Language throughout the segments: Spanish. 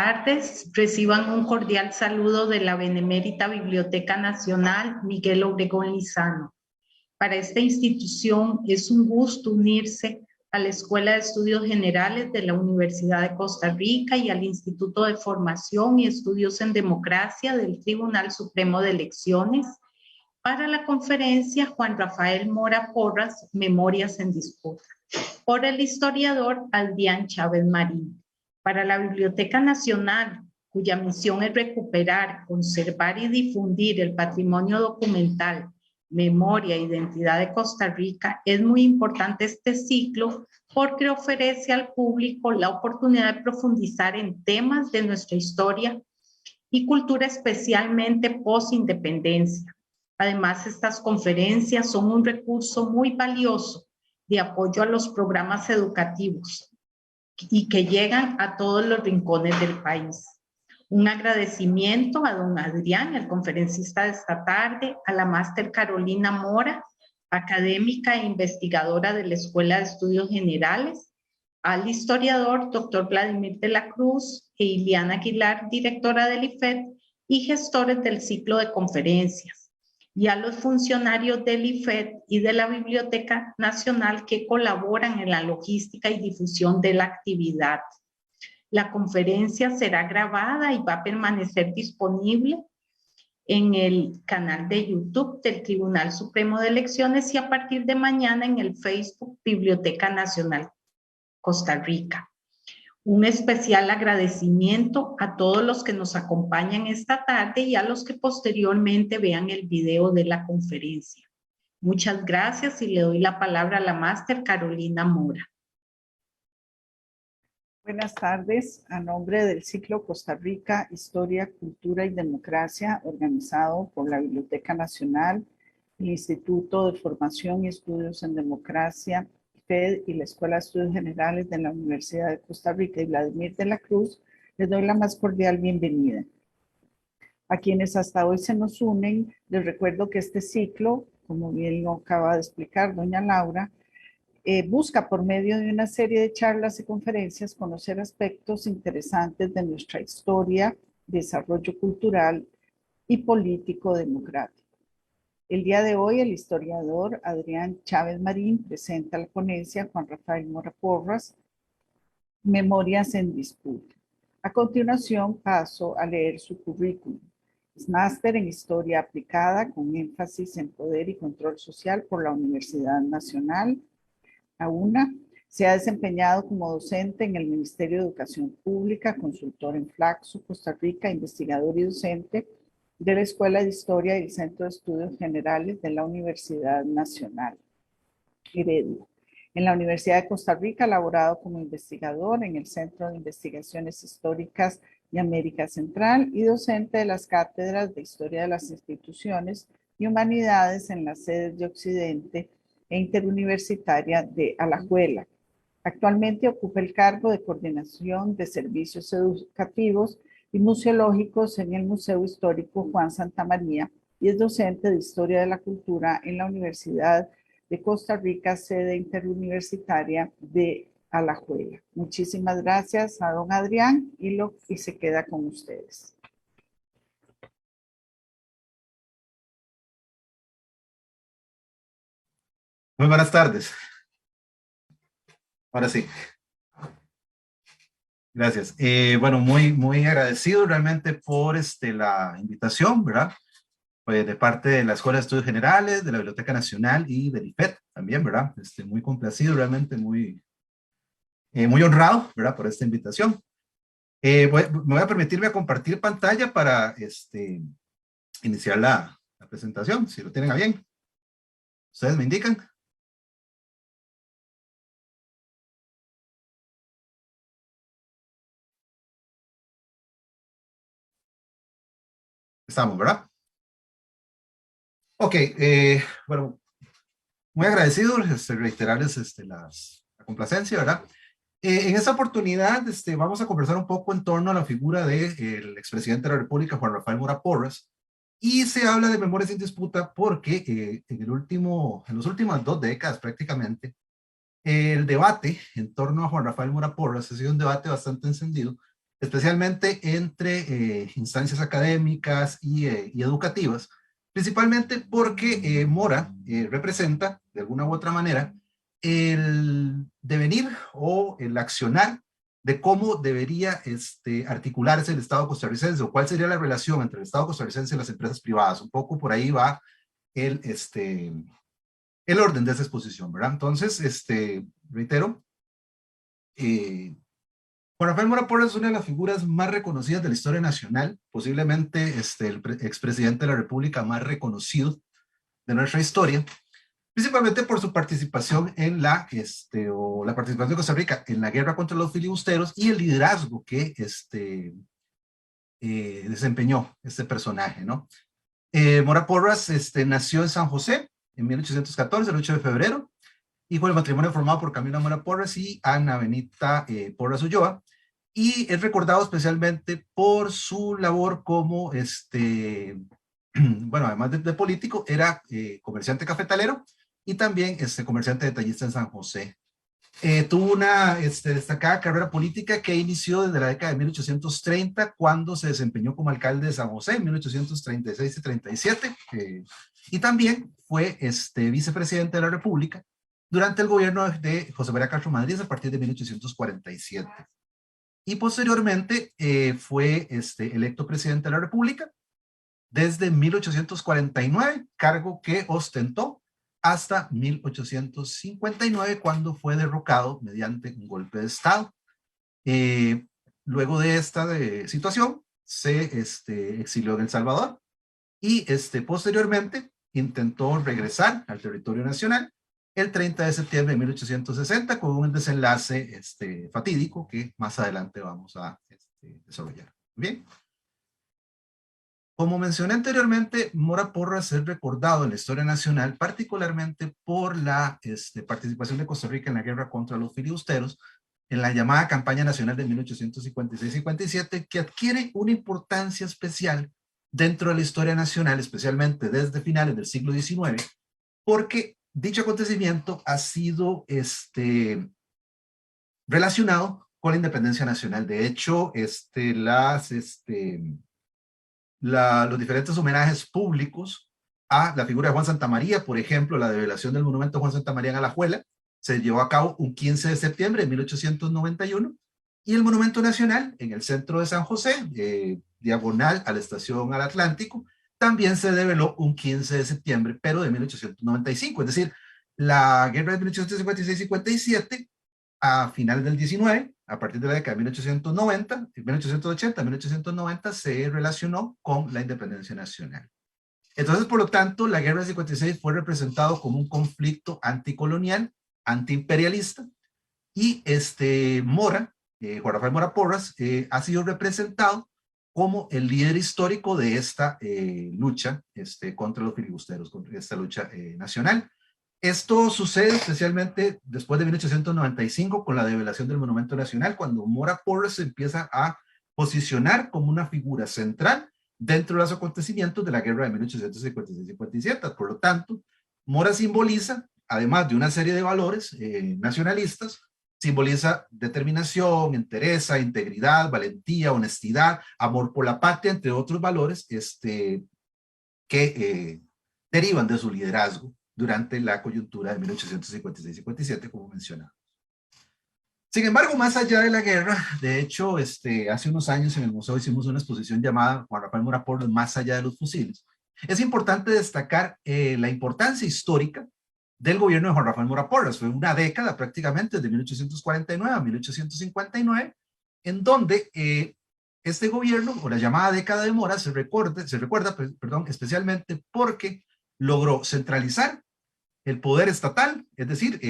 Tardes, reciban un cordial saludo de la Benemérita Biblioteca Nacional Miguel Obregón Lizano. Para esta institución es un gusto unirse a la Escuela de Estudios Generales de la Universidad de Costa Rica y al Instituto de Formación y Estudios en Democracia del Tribunal Supremo de Elecciones para la conferencia Juan Rafael Mora Porras, Memorias en Disputa, por el historiador Adrián Chávez Marín. Para la Biblioteca Nacional, cuya misión es recuperar, conservar y difundir el patrimonio documental, memoria e identidad de Costa Rica, es muy importante este ciclo porque ofrece al público la oportunidad de profundizar en temas de nuestra historia y cultura, especialmente post-independencia. Además, estas conferencias son un recurso muy valioso de apoyo a los programas educativos y que llegan a todos los rincones del país. Un agradecimiento a don Adrián, el conferencista de esta tarde, a la máster Carolina Mora, académica e investigadora de la Escuela de Estudios Generales, al historiador doctor Vladimir de la Cruz e Iliana Aguilar, directora del IFET y gestores del ciclo de conferencias, y a los funcionarios del IFET y de la Biblioteca Nacional que colaboran en la logística y difusión de la actividad. La conferencia será grabada y va a permanecer disponible en el canal de YouTube del Tribunal Supremo de Elecciones y a partir de mañana en el Facebook Biblioteca Nacional Costa Rica. Un especial agradecimiento a todos los que nos acompañan esta tarde y a los que posteriormente vean el video de la conferencia. Muchas gracias y le doy la palabra a la máster Carolina Mora. Buenas tardes. A nombre del ciclo Costa Rica, Historia, Cultura y Democracia, organizado por la Biblioteca Nacional, el Instituto de Formación y Estudios en Democracia, FED y la Escuela de Estudios Generales de la Universidad de Costa Rica y Vladimir de la Cruz, les doy la más cordial bienvenida. A quienes hasta hoy se nos unen, les recuerdo que este ciclo, como bien lo acaba de explicar doña Laura, busca por medio de una serie de charlas y conferencias conocer aspectos interesantes de nuestra historia, desarrollo cultural y político democrático. El día de hoy, el historiador Adrián Chávez Marín presenta la ponencia Juan Rafael Mora Porras, Memorias en Disputa. A continuación, paso a leer su currículum. Es máster en Historia Aplicada con énfasis en Poder y Control Social por la Universidad Nacional, la UNA. Se ha desempeñado como docente en el Ministerio de Educación Pública, consultor en Flaxo, Costa Rica, investigador y docente de la Escuela de Historia y el Centro de Estudios Generales de la Universidad Nacional Heredia. En la Universidad de Costa Rica ha laborado como investigador en el Centro de Investigaciones Históricas de América Central y docente de las cátedras de Historia de las Instituciones y Humanidades en las sedes de Occidente e Interuniversitaria de Alajuela. Actualmente ocupa el cargo de coordinación de servicios educativos y museológicos en el Museo Histórico Juan Santamaría y es docente de Historia de la Cultura en la Universidad de Costa Rica, sede interuniversitaria de Alajuela. Muchísimas gracias a don Adrián y se queda con ustedes. Muy buenas tardes. Ahora sí. Gracias. Bueno, muy agradecido realmente por la invitación, ¿verdad? Pues de parte de la Escuela de Estudios Generales, de la Biblioteca Nacional y del IFET también, ¿verdad? Muy complacido, realmente muy honrado, ¿verdad? Por esta invitación. Me voy a permitirme a compartir pantalla para iniciar la presentación, si lo tienen a bien. ¿Ustedes me indican? Estamos, ¿verdad? Ok, bueno, muy agradecido, reiterarles la complacencia, ¿verdad? En esta oportunidad vamos a conversar un poco en torno a la figura del expresidente de la República, Juan Rafael Mora Porras, y se habla de Memorias en Disputa porque en las últimas 2 décadas prácticamente, el debate en torno a Juan Rafael Mora Porras ha sido un debate bastante encendido especialmente entre instancias académicas y educativas, principalmente porque Mora representa, de alguna u otra manera, el devenir o el accionar de cómo debería articularse el Estado costarricense, o cuál sería la relación entre el Estado costarricense y las empresas privadas. Un poco por ahí va el orden de esa exposición, ¿verdad? Entonces, reitero, Juan Rafael Mora Porras es una de las figuras más reconocidas de la historia nacional, posiblemente el expresidente de la República más reconocido de nuestra historia, principalmente por su participación en o la participación de Costa Rica en la guerra contra los filibusteros y el liderazgo que desempeñó este personaje, ¿no? Mora Porras nació en San José en 1814, el 8 de febrero, hijo del matrimonio formado por Camila Mora Porras y Ana Benita Porras Ulloa, y es recordado especialmente por su labor como, bueno, además de político, era comerciante cafetalero y también comerciante detallista en San José. Tuvo una destacada carrera política que inició desde la década de 1830, cuando se desempeñó como alcalde de San José en 1836 y 37, y también fue vicepresidente de la República durante el gobierno de José María Castro Madrid a partir de 1847. Y posteriormente fue electo presidente de la República desde 1849, cargo que ostentó hasta 1859, cuando fue derrocado mediante un golpe de Estado. Luego de esta situación, se exilió en El Salvador y posteriormente intentó regresar al territorio nacional el 30 de septiembre de 1860 con un desenlace fatídico que más adelante vamos a desarrollar. Bien. Como mencioné anteriormente, Mora Porras es recordado en la historia nacional particularmente por la participación de Costa Rica en la guerra contra los filibusteros, en la llamada campaña nacional de 1856-57, que adquiere una importancia especial dentro de la historia nacional, especialmente desde finales del siglo XIX, porque dicho acontecimiento ha sido relacionado con la independencia nacional. De hecho, los diferentes homenajes públicos a la figura de Juan Santamaría, por ejemplo, la develación del monumento a Juan Santamaría en Alajuela, se llevó a cabo un 15 de septiembre de 1891, y el Monumento Nacional en el centro de San José, diagonal a la estación al Atlántico, también se develó un 15 de septiembre, pero de 1895, es decir, la guerra de 1856-57, a finales del 19, a partir de la década de 1890, 1880, 1890, se relacionó con la independencia nacional. Entonces, por lo tanto, la guerra del 56 fue representado como un conflicto anticolonial, antiimperialista, y Mora, Juan Rafael Mora Porras, ha sido representado como el líder histórico de esta lucha contra los filibusteros, contra esta lucha nacional. Esto sucede especialmente después de 1895 con la develación del Monumento Nacional, cuando Mora Porras se empieza a posicionar como una figura central dentro de los acontecimientos de la guerra de 1856-57. Por lo tanto, Mora simboliza, además de una serie de valores nacionalistas, simboliza determinación, entereza, integridad, valentía, honestidad, amor por la patria, entre otros valores que derivan de su liderazgo durante la coyuntura de 1856-57, como mencionaba. Sin embargo, más allá de la guerra, de hecho, hace unos años en el museo hicimos una exposición llamada Juan Rafael Mora Porras, más allá de los fusiles. Es importante destacar la importancia histórica del gobierno de Juan Rafael Mora Porras. Fue una década prácticamente, de 1849 a 1859, en donde este gobierno, o la llamada década de Mora, se recuerda, especialmente porque logró centralizar el poder estatal, es decir,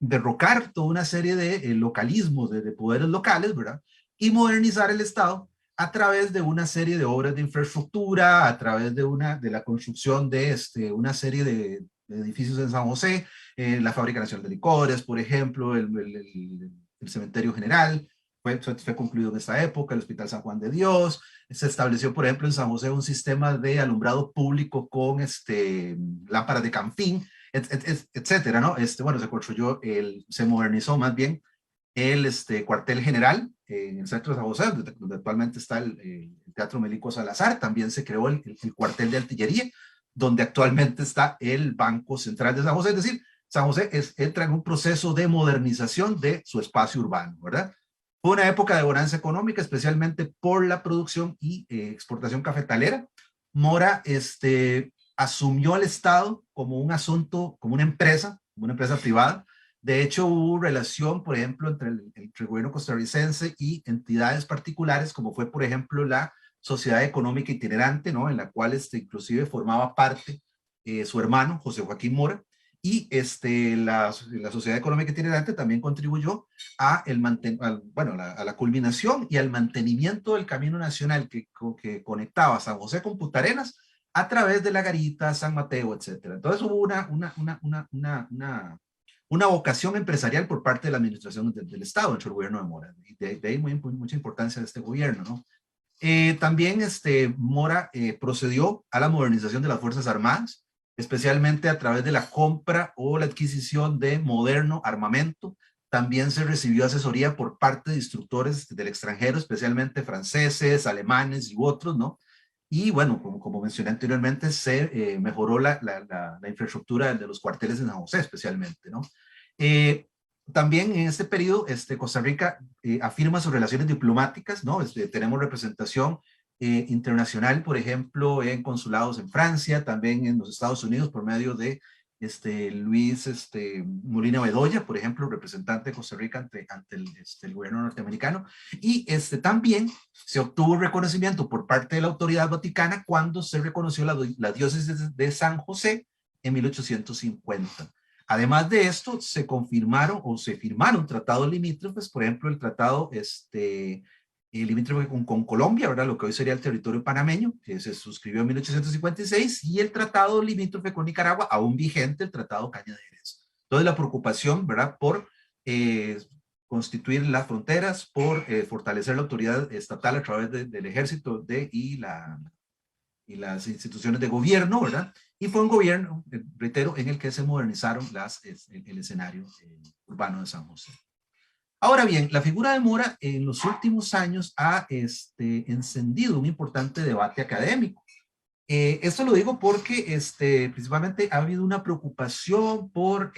derrocar toda una serie de localismos, de poderes locales, ¿verdad? Y modernizar el Estado a través de una serie de obras de infraestructura, a través de la construcción de una serie de edificios en San José, la Fábrica Nacional de Licores, por ejemplo, el Cementerio General, fue concluido en esta época, el Hospital San Juan de Dios. Se estableció, por ejemplo, en San José un sistema de alumbrado público con lámparas de canfín, etcétera, ¿no? Bueno, se construyó, se modernizó más bien el cuartel general en el centro de San José, donde actualmente está el Teatro Melico Salazar. También se creó el cuartel de artillería, donde actualmente está el Banco Central de San José. Es decir, San José entra en un proceso de modernización de su espacio urbano, ¿verdad? Fue una época de bonanza económica, especialmente por la producción y exportación cafetalera. Mora asumió al Estado como un asunto, como una empresa privada. De hecho, hubo relación, por ejemplo, entre el gobierno costarricense y entidades particulares, como fue, por ejemplo, la Sociedad Económica Itinerante, ¿no? En la cual inclusive formaba parte su hermano, José Joaquín Mora, y la Sociedad Económica Itinerante también contribuyó a la culminación y al mantenimiento del camino nacional que conectaba San José con Punta Arenas a través de La Garita, San Mateo, etcétera. Entonces hubo una vocación empresarial por parte de la administración del Estado, dentro del gobierno de Mora, y de ahí mucha importancia de este gobierno, ¿no? También Mora procedió a la modernización de las Fuerzas Armadas, especialmente a través de la compra o la adquisición de moderno armamento. También se recibió asesoría por parte de instructores del extranjero, especialmente franceses, alemanes y otros, ¿no? Y bueno, como mencioné anteriormente, se mejoró la infraestructura de los cuarteles de San José, especialmente, ¿no? También en este periodo, Costa Rica afirma sus relaciones diplomáticas, ¿no? Tenemos representación internacional, por ejemplo, en consulados en Francia, también en los Estados Unidos por medio de Luis Molina Bedoya, por ejemplo, representante de Costa Rica ante el gobierno norteamericano. Y también se obtuvo reconocimiento por parte de la autoridad vaticana cuando se reconoció la diócesis de San José en 1850. Además de esto, se firmaron tratados limítrofes, por ejemplo, el tratado limítrofe con Colombia, ¿verdad? Lo que hoy sería el territorio panameño, que se suscribió en 1856, y el tratado limítrofe con Nicaragua, aún vigente, el tratado Caña de Jerez. Entonces, la preocupación, ¿verdad?, por constituir las fronteras, por fortalecer la autoridad estatal a través del ejército y las instituciones de gobierno, ¿verdad? Y fue un gobierno, reitero, en el que se modernizaron el escenario urbano de San José. Ahora bien, la figura de Mora en los últimos años ha encendido un importante debate académico. Esto lo digo porque principalmente ha habido una preocupación por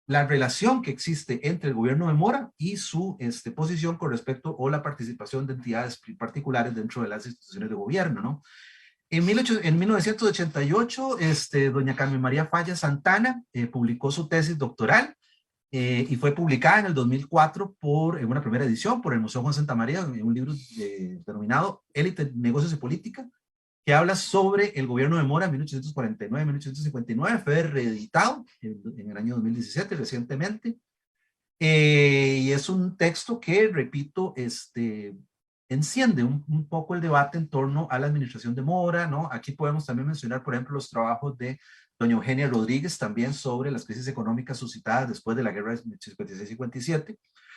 la relación que existe entre el gobierno de Mora y su posición con respecto o la participación de entidades particulares dentro de las instituciones de gobierno, ¿no? En 1988, doña Carmen María Falla Santana publicó su tesis doctoral y fue publicada en el 2004 en una primera edición por el Museo Juan Santa María, en un libro denominado Élite, Negocios y Política, que habla sobre el gobierno de Mora en 1849-1859, fue reeditado en el año 2017, recientemente, y es un texto que, repito, enciende un poco el debate en torno a la administración de Mora, ¿no? Aquí podemos también mencionar, por ejemplo, los trabajos de doña Eugenia Rodríguez, también sobre las crisis económicas suscitadas después de la guerra de 56-57,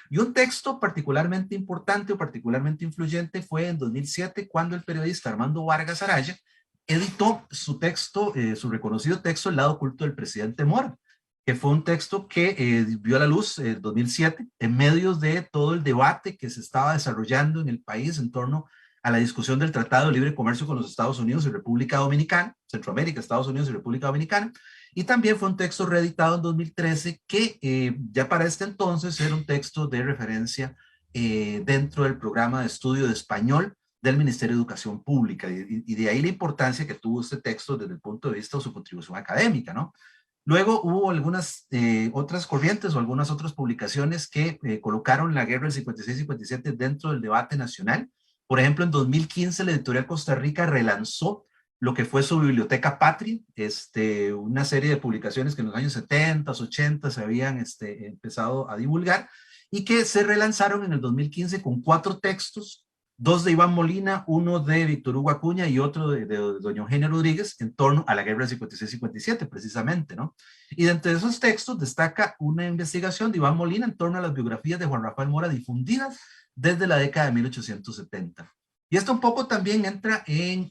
y un texto particularmente importante o particularmente influyente fue en 2007, cuando el periodista Armando Vargas Araya editó su texto, su reconocido texto, El lado oculto del presidente Mora, que fue un texto que vio a la luz en 2007, en medio de todo el debate que se estaba desarrollando en el país en torno a la discusión del Tratado de Libre Comercio con los Estados Unidos y República Dominicana, Centroamérica, Estados Unidos y República Dominicana, y también fue un texto reeditado en 2013 que ya para este entonces era un texto de referencia dentro del programa de estudio de español del Ministerio de Educación Pública, y de ahí la importancia que tuvo este texto desde el punto de vista de su contribución académica, ¿no? Luego hubo algunas otras corrientes o algunas otras publicaciones que colocaron la guerra del 56-57 dentro del debate nacional. Por ejemplo, en 2015 la editorial Costa Rica relanzó lo que fue su Biblioteca Patria, una serie de publicaciones que en los años 70, 80 se habían empezado a divulgar y que se relanzaron en el 2015 con 4 textos, 2 de Iván Molina, uno de Víctor Hugo Acuña y otro de doña Eugenia Rodríguez en torno a la guerra del 56-57 precisamente, ¿no? Y dentro de esos textos destaca una investigación de Iván Molina en torno a las biografías de Juan Rafael Mora difundidas desde la década de 1870. Y esto un poco también entra en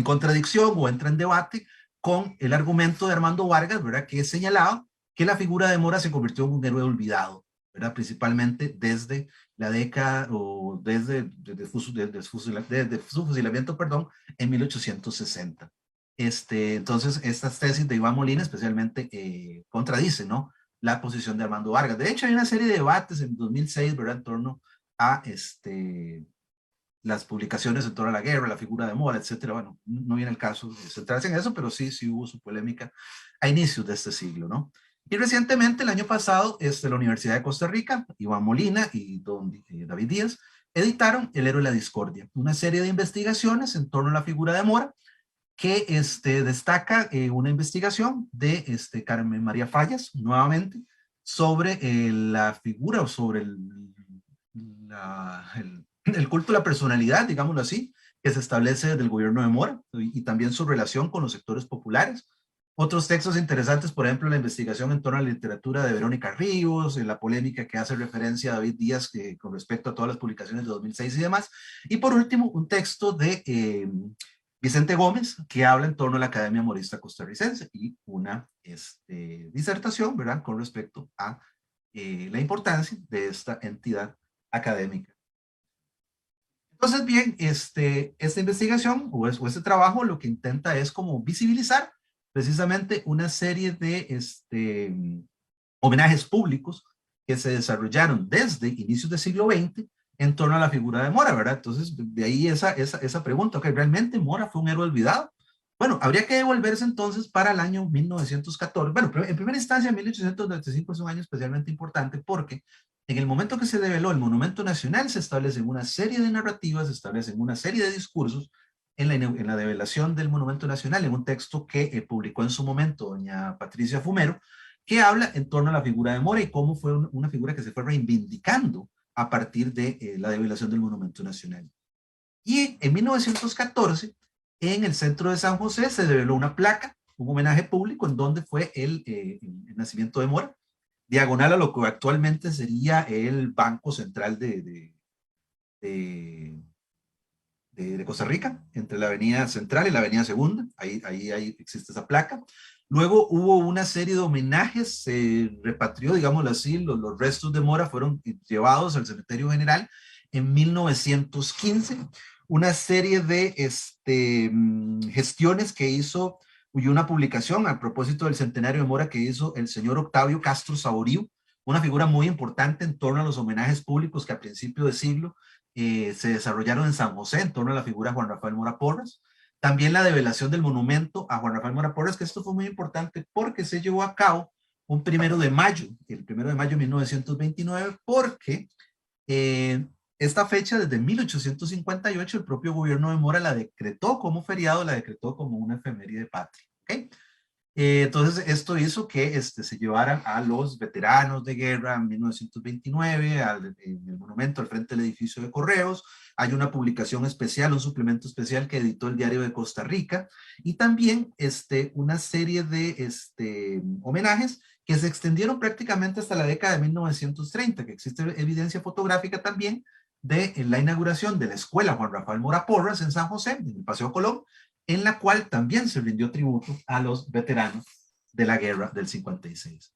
contradicción o entra en debate con el argumento de Armando Vargas, ¿verdad?, que señalaba que la figura de Mora se convirtió en un héroe olvidado, ¿verdad? Principalmente desde la década o desde su fusilamiento, perdón, en 1860. Entonces, estas tesis de Iván Molina especialmente contradicen, ¿no?, la posición de Armando Vargas. De hecho, hay una serie de debates en 2006, ¿verdad?, en torno a las publicaciones en torno a la guerra, la figura de Mora, etcétera. Bueno, no viene el caso de centrarse en eso, pero sí hubo su polémica a inicios de este siglo, ¿no? Y recientemente, el año pasado, la Universidad de Costa Rica, Iván Molina y David Díaz, editaron El héroe de la discordia, una serie de investigaciones en torno a la figura de Mora, que destaca una investigación de Carmen María Fallas, nuevamente, sobre la figura o sobre el culto a la personalidad, digámoslo así, que se establece desde el gobierno de Mora y también su relación con los sectores populares. Otros textos interesantes, por ejemplo, la investigación en torno a la literatura de Verónica Ríos, la polémica que hace referencia a David Díaz con respecto a todas las publicaciones de 2006 y demás. Y por último, un texto de Vicente Gómez, que habla en torno a la Academia Morista Costarricense y una disertación, ¿verdad?, con respecto a la importancia de esta entidad académica. Entonces, bien, esta investigación o este trabajo lo que intenta es como visibilizar precisamente una serie de homenajes públicos que se desarrollaron desde inicios del siglo XX en torno a la figura de Mora, ¿verdad? Entonces, de ahí esa pregunta, ¿que realmente Mora fue un héroe olvidado? Bueno, habría que devolverse entonces para el año 1914. Bueno, en primera instancia, 1895 es un año especialmente importante porque en el momento que se develó el Monumento Nacional se establecen una serie de narrativas, se establecen una serie de discursos en la develación del Monumento Nacional, en un texto que publicó en su momento doña Patricia Fumero, que habla en torno a la figura de Mora y cómo fue una figura que se fue reivindicando a partir de la develación del Monumento Nacional. Y en 1914, en el centro de San José, se develó una placa, un homenaje público en donde fue el nacimiento de Mora, diagonal a lo que actualmente sería el Banco Central de Costa Rica, entre la Avenida Central y la Avenida Segunda, ahí existe esa placa. Luego hubo una serie de homenajes, se repatrió, digámoslo así, los restos de Mora fueron llevados al Cementerio General en 1915, una serie de gestiones que hizo, y una publicación a propósito del centenario de Mora que hizo el señor Octavio Castro Saborío, una figura muy importante en torno a los homenajes públicos que a principio de siglo se desarrollaron en San José en torno a la figura de Juan Rafael Mora Porras. También la develación del monumento a Juan Rafael Mora Porras, que esto fue muy importante porque se llevó a cabo el 1 de mayo de 1929, porque esta fecha, desde 1858, el propio gobierno de Mora la decretó como feriado, la decretó como una efeméride patria. ¿Okay? Entonces, esto hizo que se llevaran a los veteranos de guerra en 1929 en el monumento al frente del edificio de Correos. Hay una publicación especial, un suplemento especial que editó el Diario de Costa Rica, y también una serie de homenajes que se extendieron prácticamente hasta la década de 1930, que existe evidencia fotográfica también de la inauguración de la escuela Juan Rafael Mora Porras en San José, en el Paseo Colón, en la cual también se rindió tributo a los veteranos de la guerra del 56.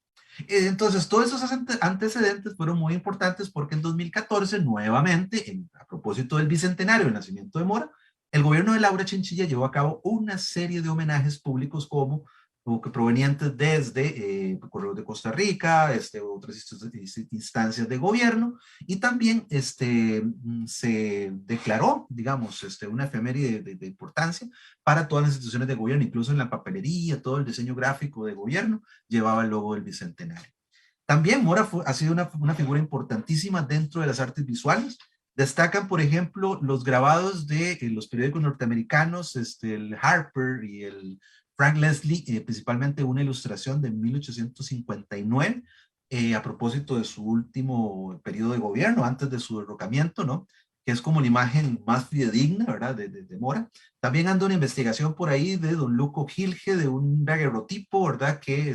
Entonces, todos esos antecedentes fueron muy importantes porque en 2014, nuevamente, a propósito del bicentenario del nacimiento de Mora, el gobierno de Laura Chinchilla llevó a cabo una serie de homenajes públicos que provenientes desde Correos de Costa Rica, otras instancias de gobierno, y también se declaró, digamos, una efeméride de importancia para todas las instituciones de gobierno, incluso en la papelería, todo el diseño gráfico de gobierno llevaba el logo del bicentenario. También Mora ha sido una figura importantísima dentro de las artes visuales. Destacan, por ejemplo, los grabados de los periódicos norteamericanos, el Harper y el Frank Leslie, principalmente una ilustración de 1859, a propósito de su último periodo de gobierno, antes de su derrocamiento, ¿no? Que es como la imagen más fidedigna, ¿verdad?, de Mora. También anda una investigación por ahí de don Luco Gilge, de un daguerrotipo, ¿verdad?, que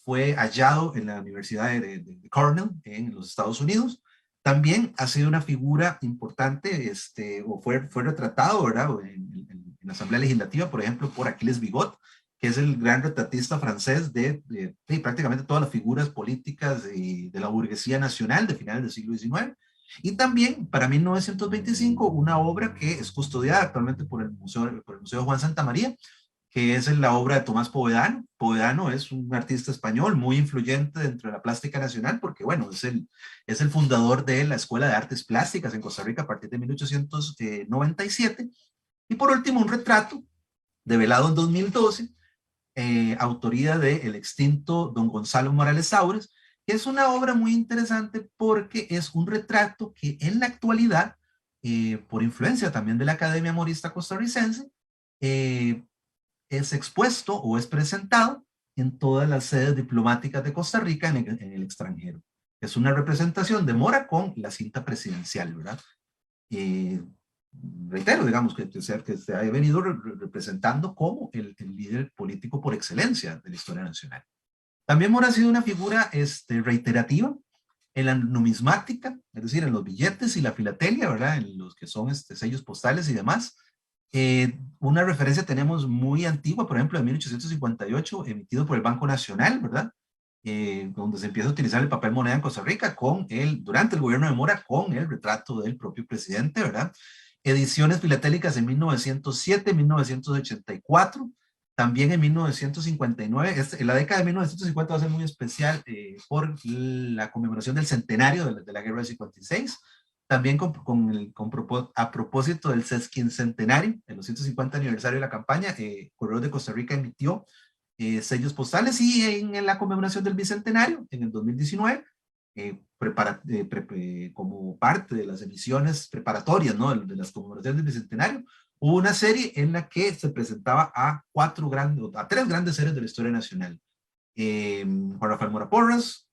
fue hallado en la Universidad de Cornell, en los Estados Unidos. También ha sido una figura importante, o fue retratado, ¿verdad?, en la Asamblea Legislativa, por ejemplo, por Aquiles Bigot, que es el gran retratista francés de prácticamente todas las figuras políticas de la burguesía nacional de finales del siglo XIX. Y también, para 1925, una obra que es custodiada actualmente por el Museo Juan Santamaría, que es la obra de Tomás Povedano. Povedano es un artista español muy influyente dentro de la plástica nacional, porque, bueno, es el fundador de la Escuela de Artes Plásticas en Costa Rica a partir de 1897. Y por último, un retrato develado en 2012, autoría del extinto don Gonzalo Morales Saures, que es una obra muy interesante porque es un retrato que en la actualidad, por influencia también de la Academia Morista Costarricense, es expuesto o es presentado en todas las sedes diplomáticas de Costa Rica en el extranjero. Es una representación de Mora con la cinta presidencial, ¿verdad? Reitero, digamos, que se ha venido representando como el líder político por excelencia de la historia nacional. También Mora ha sido una figura reiterativa en la numismática, es decir, en los billetes y la filatelia, ¿verdad? En los que son sellos postales y demás. Una referencia tenemos muy antigua, por ejemplo, de 1858, emitido por el Banco Nacional, ¿verdad? Donde se empieza a utilizar el papel moneda en Costa Rica durante el gobierno de Mora, con el retrato del propio presidente, ¿verdad? Ediciones filatélicas en 1907, 1984, también en 1959. La década de 1950 va a ser muy especial por la conmemoración del centenario de la Guerra del 56. También a propósito del sesquicentenario, en los 150 aniversario de la campaña, Correos de Costa Rica emitió sellos postales, y en la conmemoración del bicentenario, en el 2019, como parte de las emisiones preparatorias, ¿no?, de las conmemoraciones del bicentenario, hubo una serie en la que se presentaba a tres grandes seres de la historia nacional. Juan Rafael Mora Porras,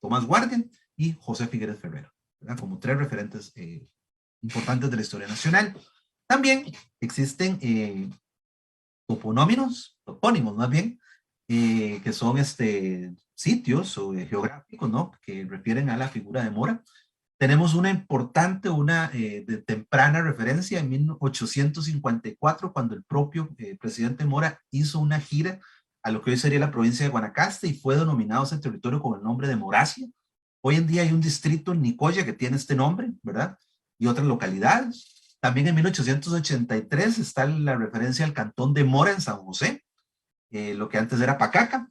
Tomás Guardia y José Figueres Ferrero, ¿verdad?, como tres referentes importantes de la historia nacional. También existen topónimos más bien, que son sitios geográficos, ¿no?, que refieren a la figura de Mora. Tenemos una importante, de temprana referencia en 1854, cuando el propio presidente Mora hizo una gira a lo que hoy sería la provincia de Guanacaste, y fue denominado ese territorio con el nombre de Moracia. Hoy en día hay un distrito en Nicoya que tiene este nombre, ¿verdad?, y otras localidades. También en 1883 está la referencia al cantón de Mora en San José, lo que antes era Pacaca.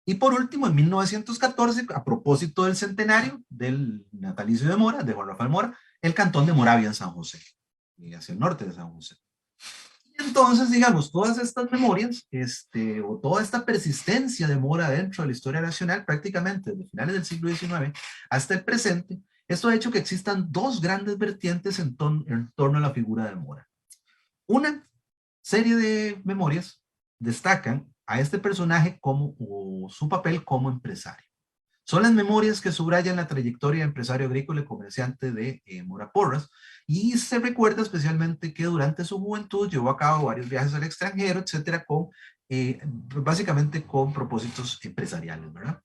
Y por último, en 1914, a propósito del centenario del natalicio de Mora, de Juan Rafael Mora, el cantón de Moravia en San José, hacia el norte de San José. Y entonces, digamos, todas estas memorias, o toda esta persistencia de Mora dentro de la historia nacional, prácticamente desde finales del siglo XIX hasta el presente, esto ha hecho que existan dos grandes vertientes en torno a la figura de Mora. Una serie de memorias destacan a este personaje o su papel como empresario. Son las memorias que subrayan la trayectoria de empresario agrícola y comerciante de Mora Porras, y se recuerda especialmente que durante su juventud llevó a cabo varios viajes al extranjero, etcétera, básicamente con propósitos empresariales, ¿verdad?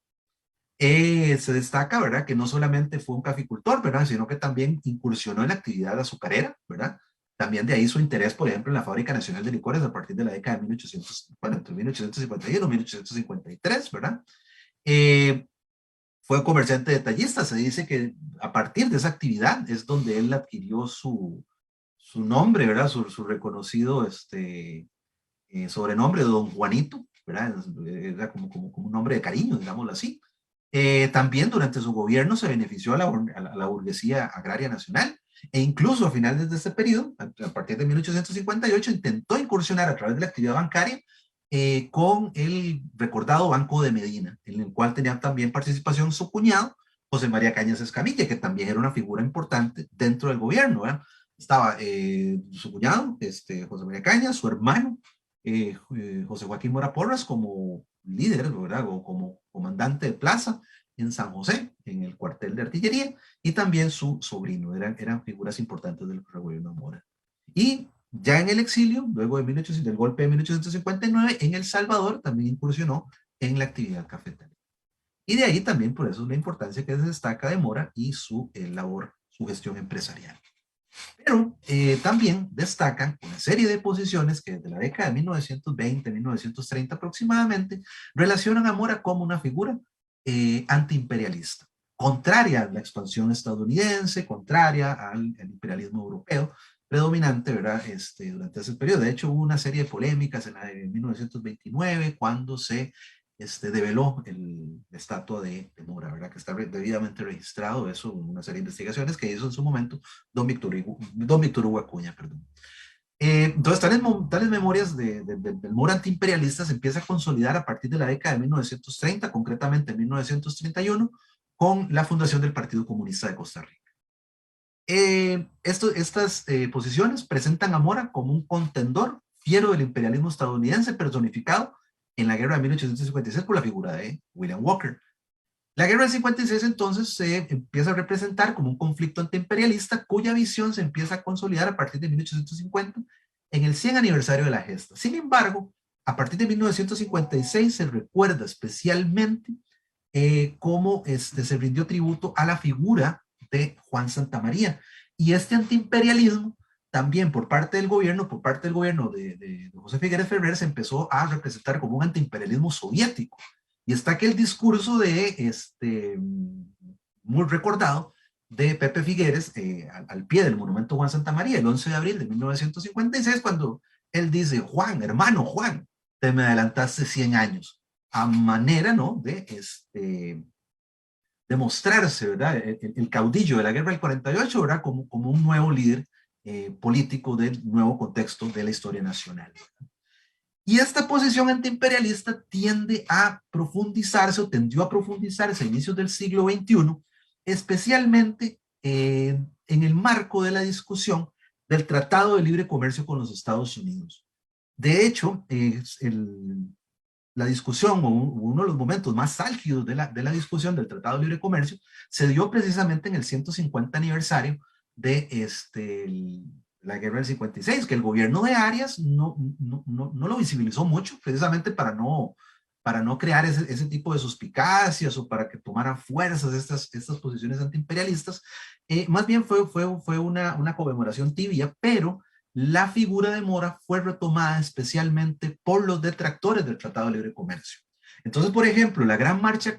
Se destaca, ¿verdad?, que no solamente fue un caficultor, ¿verdad?, sino que también incursionó en la actividad azucarera, ¿verdad? También de ahí su interés, por ejemplo, en la Fábrica Nacional de Licores a partir de la década de entre 1851 y 1853, ¿verdad? Fue comerciante detallista. Se dice que a partir de esa actividad es donde él adquirió su nombre, ¿verdad?, su reconocido sobrenombre de Don Juanito, ¿verdad? Era como un nombre de cariño, digámoslo así. También durante su gobierno se benefició a la burguesía agraria nacional, e incluso a finales de este periodo, a partir de 1858, intentó incursionar a través de la actividad bancaria con el recordado Banco de Medina, en el cual tenía también participación su cuñado, José María Cañas Escamilla, que también era una figura importante dentro del gobierno, ¿verdad? Estaba su cuñado, José María Cañas, su hermano, José Joaquín Mora Porras, como líder, ¿verdad?, o como comandante de plaza en San José, en el cuartel de artillería, y también su sobrino. Eran figuras importantes del gobierno Mora. Y ya en el exilio, luego del golpe de 1859, en El Salvador también incursionó en la actividad cafetera. Y de ahí también, por eso, la importancia que se destaca de Mora y su labor, su gestión empresarial. Pero también destacan una serie de posiciones que desde la década de 1920, 1930 aproximadamente, relacionan a Mora como una figura antiimperialista, contraria a la expansión estadounidense, contraria al imperialismo europeo predominante, ¿verdad? Durante ese periodo. De hecho, hubo una serie de polémicas en la de 1929 cuando se develó la estatua de Mora, ¿verdad? Que está debidamente registrado, eso, una serie de investigaciones que hizo en su momento don Víctor Hugo Acuña, perdón. Entonces, tales memorias del Mora antiimperialista se empieza a consolidar a partir de la década de 1930, concretamente en 1931, con la fundación del Partido Comunista de Costa Rica. Estas posiciones presentan a Mora como un contendor fiero del imperialismo estadounidense personificado en la guerra de 1856 por la figura de William Walker. La guerra del 56 entonces se empieza a representar como un conflicto antiimperialista cuya visión se empieza a consolidar a partir de 1850 en el 100 aniversario de la gesta. Sin embargo, a partir de 1956 se recuerda especialmente cómo se rindió tributo a la figura de Juan Santamaría. Y este antiimperialismo también por parte del gobierno de José Figueres Ferrer, se empezó a representar como un antiimperialismo soviético. Y está aquel discurso muy recordado de Pepe Figueres al pie del monumento Juan Santamaría, el 11 de abril de 1956, cuando él dice: Juan, hermano Juan, te me adelantaste 100 años, a manera, ¿no?, de mostrarse, ¿verdad?, el caudillo de la guerra del 48, ¿verdad?, como un nuevo líder político del nuevo contexto de la historia nacional. Y esta posición antiimperialista tiende a profundizarse, o tendió a profundizarse a inicios del siglo XXI, especialmente en el marco de la discusión del Tratado de Libre Comercio con los Estados Unidos. De hecho, la discusión, o uno de los momentos más álgidos de la discusión del Tratado de Libre Comercio, se dio precisamente en el 150 aniversario de la guerra del 56, que el gobierno de Arias no lo visibilizó mucho, precisamente para no crear ese tipo de suspicacias, o para que tomaran fuerzas estas posiciones antiimperialistas. Más bien fue una conmemoración tibia, pero la figura de Mora fue retomada especialmente por los detractores del Tratado de Libre Comercio. Entonces, por ejemplo, la gran marcha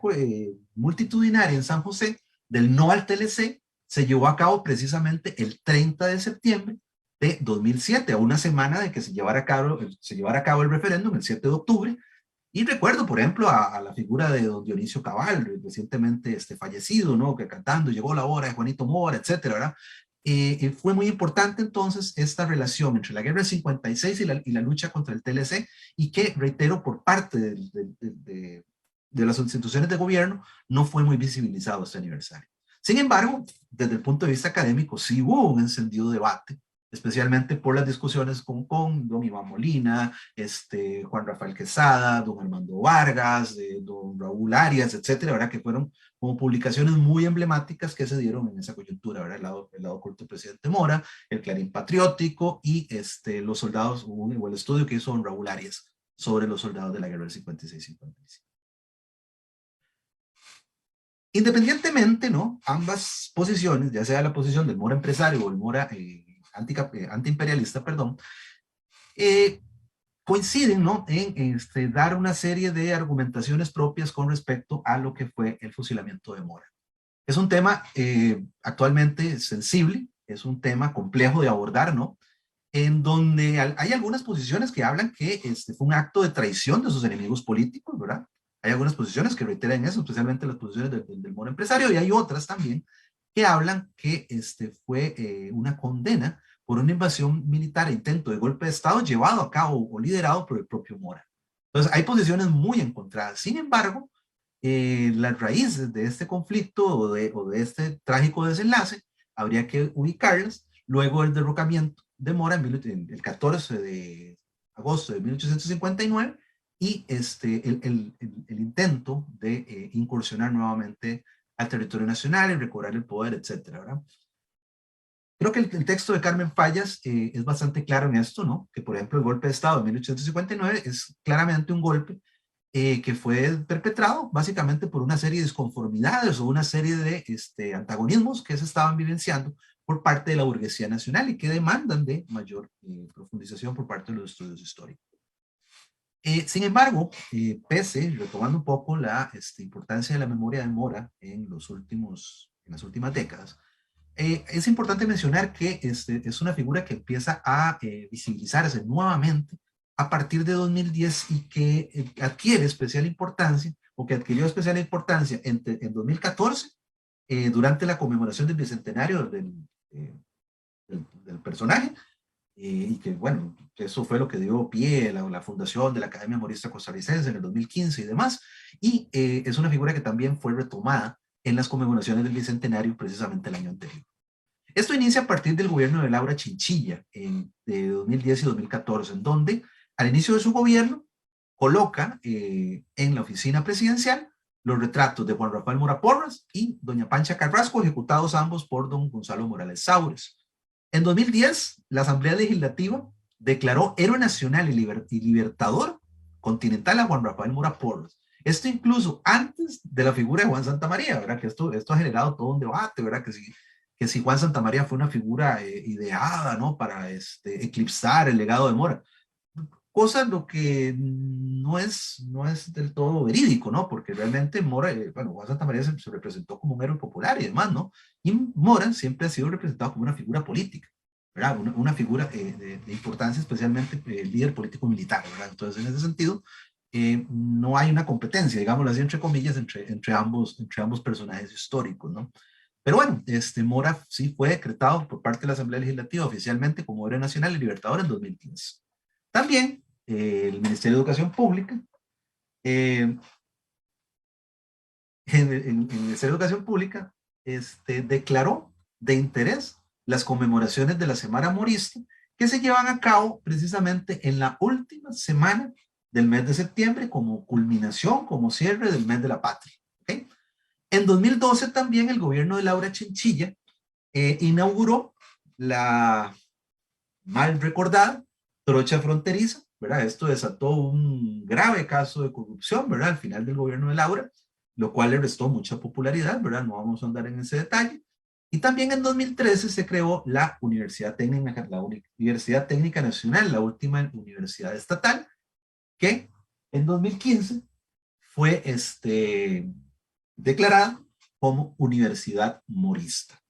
multitudinaria en San José del no al TLC se llevó a cabo precisamente el 30 de septiembre de 2007, a una semana de que se llevara a cabo el referéndum, el 7 de octubre. Y recuerdo, por ejemplo, a la figura de don Dionisio Cabal, recientemente fallecido, ¿no?, que cantando "Llegó la hora de Juanito Mora", etcétera, ¿verdad? Fue muy importante entonces esta relación entre la guerra del 56 y la lucha contra el TLC, y que, reitero, por parte de las instituciones de gobierno no fue muy visibilizado este aniversario. Sin embargo, desde el punto de vista académico sí hubo un encendido debate, especialmente por las discusiones con don Iván Molina, Juan Rafael Quesada, don Armando Vargas, don Raúl Arias, etcétera, ¿verdad?, que fueron como publicaciones muy emblemáticas que se dieron en esa coyuntura, ¿verdad? El lado oculto del presidente Mora, el Clarín Patriótico y los soldados, o el estudio que hizo don Raúl Arias sobre los soldados de la guerra del 56-55. Independientemente, ¿no?, ambas posiciones, ya sea la posición del Mora empresario o el Mora antiimperialista, perdón, coinciden, ¿no?, en dar una serie de argumentaciones propias con respecto a lo que fue el fusilamiento de Mora. Es un tema actualmente sensible, es un tema complejo de abordar, ¿no?, en donde hay algunas posiciones que hablan que fue un acto de traición de sus enemigos políticos, ¿verdad? Hay algunas posiciones que reiteran eso, especialmente las posiciones del Mora empresario, y hay otras también que hablan que fue una condena por una invasión militar e intento de golpe de Estado llevado a cabo o liderado por el propio Mora. Entonces, hay posiciones muy encontradas. Sin embargo, las raíces de este conflicto o de este trágico desenlace habría que ubicarlas luego del derrocamiento de Mora el 14 de agosto de 1859 y el intento de incursionar nuevamente al territorio nacional y recobrar el poder, etcétera, ¿verdad? Creo que el texto de Carmen Fallas es bastante claro en esto, ¿no? Que, por ejemplo, el golpe de Estado de 1859 es claramente un golpe que fue perpetrado básicamente por una serie de disconformidades o una serie de antagonismos que se estaban vivenciando por parte de la burguesía nacional y que demandan de mayor profundización por parte de los estudios históricos. Sin embargo, retomando un poco la importancia de la memoria de Mora en las últimas décadas, es importante mencionar que es una figura que empieza a visibilizarse nuevamente a partir de 2010 y que adquiere especial importancia, o que adquirió especial importancia en 2014, durante la conmemoración del bicentenario del personaje, y que, bueno, eso fue lo que dio pie a la fundación de la Academia Memorista Costarricense en el 2015 y demás, y es una figura que también fue retomada en las conmemoraciones del bicentenario precisamente el año anterior. Esto inicia a partir del gobierno de Laura Chinchilla de 2010 y 2014, en donde al inicio de su gobierno coloca en la oficina presidencial los retratos de Juan Rafael Mora Porras y doña Pancha Carrasco, ejecutados ambos por don Gonzalo Morales Saures. En 2010, la Asamblea Legislativa declaró héroe nacional y libertador continental a Juan Rafael Mora Porras. Esto incluso antes de la figura de Juan Santamaría, ¿verdad? Que esto ha generado todo un debate, ¿verdad? Que si Juan Santamaría fue una figura ideada, ¿no? Para eclipsar el legado de Mora. Cosa lo que no es del todo verídico, ¿no? Porque realmente Mora, Juan Santamaría se representó como un héroe popular y demás, ¿no? Y Mora siempre ha sido representado como una figura política, ¿verdad? Una figura de importancia, especialmente líder político militar, ¿verdad? Entonces, en ese sentido, no hay una competencia, digámoslo así, entre comillas, entre ambos personajes históricos, ¿no? Pero bueno, Mora sí fue decretado por parte de la Asamblea Legislativa oficialmente como héroe nacional y libertador en 2015. También el Ministerio de Educación Pública, el Ministerio de Educación Pública declaró de interés las conmemoraciones de la Semana Morista que se llevan a cabo precisamente en la última semana del mes de septiembre como culminación, como cierre del mes de la patria. ¿Okay? En 2012 también el gobierno de Laura Chinchilla inauguró la mal recordada trocha fronteriza, ¿verdad? Esto desató un grave caso de corrupción, ¿verdad? Al final del gobierno de Laura, lo cual le restó mucha popularidad, ¿verdad? No vamos a andar en ese detalle. Y también en 2013 se creó la Universidad Técnica Nacional, la última universidad estatal, que en 2015 fue declarada como Universidad Morista.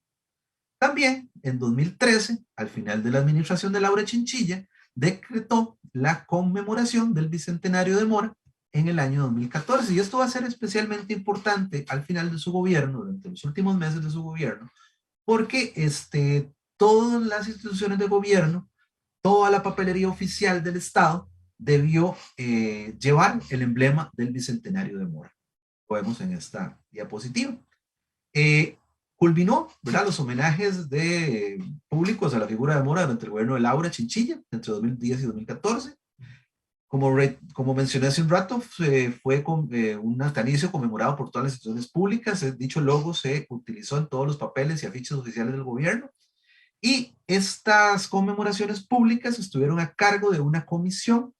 También en 2013, al final de la administración de Laura Chinchilla, decretó la conmemoración del bicentenario de Mora en el año 2014. Y esto va a ser especialmente importante al final de su gobierno, durante los últimos meses de su gobierno, porque todas las instituciones de gobierno, toda la papelería oficial del Estado debió llevar el emblema del bicentenario de Mora. Lo vemos en esta diapositiva. Culminó, ¿verdad?, los homenajes públicos a la figura de Mora durante el gobierno de Laura Chinchilla entre 2010 y 2014. Como mencioné hace un rato, fue un natalicio conmemorado por todas las instituciones públicas. Dicho logo se utilizó en todos los papeles y afiches oficiales del gobierno. Y estas conmemoraciones públicas estuvieron a cargo de una comisión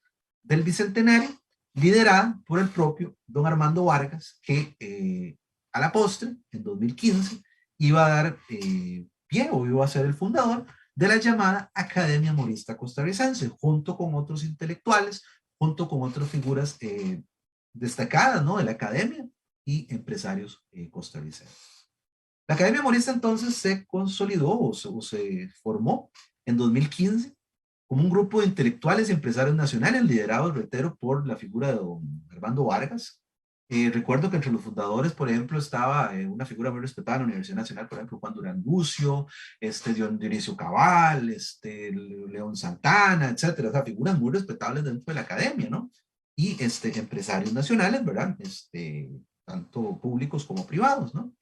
del bicentenario liderada por el propio don Armando Vargas, que a la postre, en 2015, iba a dar pie o iba a ser el fundador de la llamada Academia Morista Costarricense, junto con otros intelectuales, junto con otras figuras destacadas, ¿no?, de la academia y empresarios costarricenses. La Academia Morista entonces se consolidó o se formó en 2015 como un grupo de intelectuales y empresarios nacionales liderados, reitero, por la figura de don Armando Vargas. Recuerdo que entre los fundadores, por ejemplo, estaba una figura muy respetada en la Universidad Nacional, por ejemplo, Juan Durán Lucio, Dionisio Cabal, León Santana, etcétera. O sea, figuras muy respetables dentro de la academia, ¿no? Y empresarios nacionales, ¿verdad? Tanto públicos como privados, ¿no?